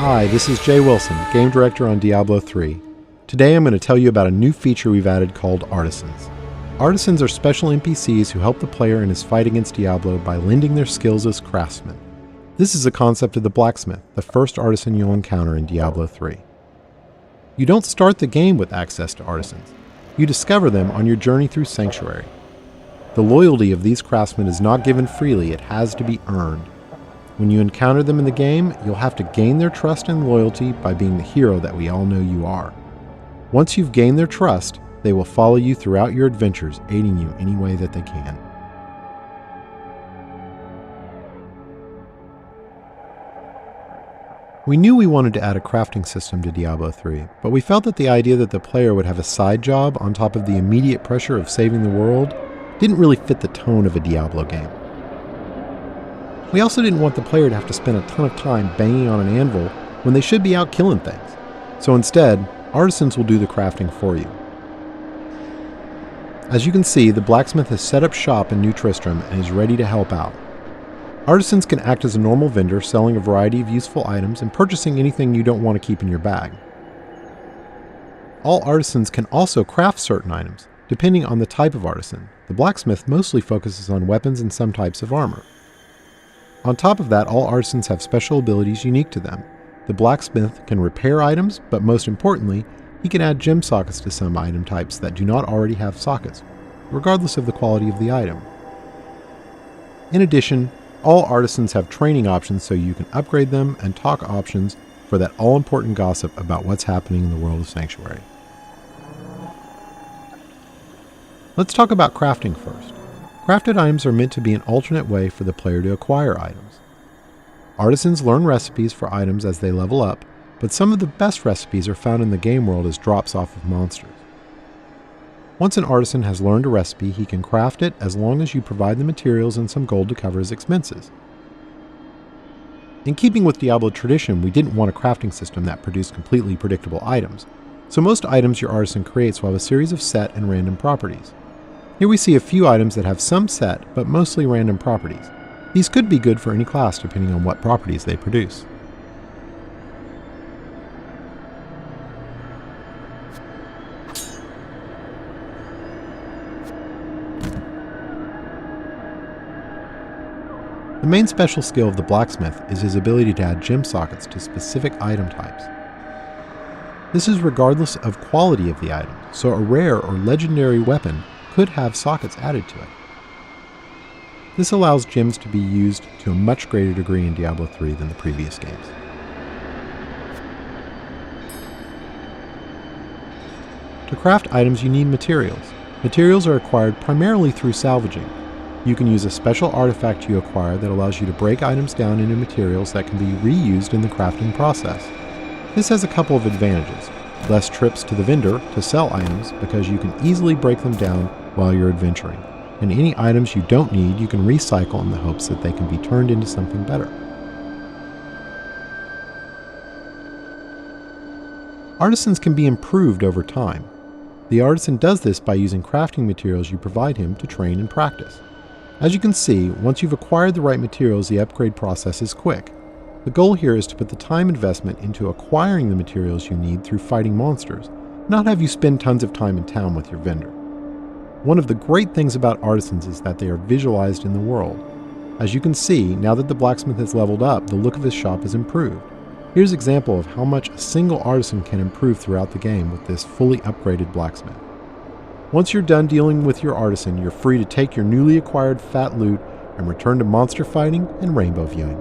Hi, this is Jay Wilson, Game Director on Diablo 3. Today I'm going to tell you about a new feature we've added called Artisans. Artisans are special NPCs who help the player in his fight against Diablo by lending their skills as craftsmen. This is a concept of the blacksmith, the first artisan you'll encounter in Diablo 3. You don't start the game with access to artisans. You discover them on your journey through Sanctuary. The loyalty of these craftsmen is not given freely, it has to be earned. When you encounter them in the game, you'll have to gain their trust and loyalty by being the hero that we all know you are. Once you've gained their trust, they will follow you throughout your adventures, aiding you any way that they can. We knew we wanted to add a crafting system to Diablo 3, but we felt that the idea that the player would have a side job on top of the immediate pressure of saving the world didn't really fit the tone of a Diablo game. We also didn't want the player to have to spend a ton of time banging on an anvil when they should be out killing things. So instead, artisans will do the crafting for you. As you can see, the blacksmith has set up shop in New Tristram and is ready to help out. Artisans can act as a normal vendor, selling a variety of useful items and purchasing anything you don't want to keep in your bag. All artisans can also craft certain items, depending on the type of artisan. The blacksmith mostly focuses on weapons and some types of armor. On top of that, all artisans have special abilities unique to them. The blacksmith can repair items, but most importantly, he can add gem sockets to some item types that do not already have sockets, regardless of the quality of the item. In addition, all artisans have training options so you can upgrade them, and talk options for that all-important gossip about what's happening in the world of Sanctuary. Let's talk about crafting first. Crafted items are meant to be an alternate way for the player to acquire items. Artisans learn recipes for items as they level up, but some of the best recipes are found in the game world as drops off of monsters. Once an artisan has learned a recipe, he can craft it as long as you provide the materials and some gold to cover his expenses. In keeping with Diablo tradition, we didn't want a crafting system that produced completely predictable items, so most items your artisan creates will have a series of set and random properties. Here we see a few items that have some set, but mostly random properties. These could be good for any class depending on what properties they produce. The main special skill of the blacksmith is his ability to add gem sockets to specific item types. This is regardless of quality of the item, so a rare or legendary weapon could have sockets added to it. This allows gems to be used to a much greater degree in Diablo 3 than the previous games. To craft items, you need materials. Materials are acquired primarily through salvaging. You can use a special artifact you acquire that allows you to break items down into materials that can be reused in the crafting process. This has a couple of advantages. Less trips to the vendor to sell items because you can easily break them down while you're adventuring. And any items you don't need, you can recycle in the hopes that they can be turned into something better. Artisans can be improved over time. The artisan does this by using crafting materials you provide him to train and practice. As you can see, once you've acquired the right materials, the upgrade process is quick. The goal here is to put the time investment into acquiring the materials you need through fighting monsters, not have you spend tons of time in town with your vendor. One of the great things about artisans is that they are visualized in the world. As you can see, now that the blacksmith has leveled up, the look of his shop is improved. Here's an example of how much a single artisan can improve throughout the game with this fully upgraded blacksmith. Once you're done dealing with your artisan, you're free to take your newly acquired fat loot and return to monster fighting and rainbow viewing.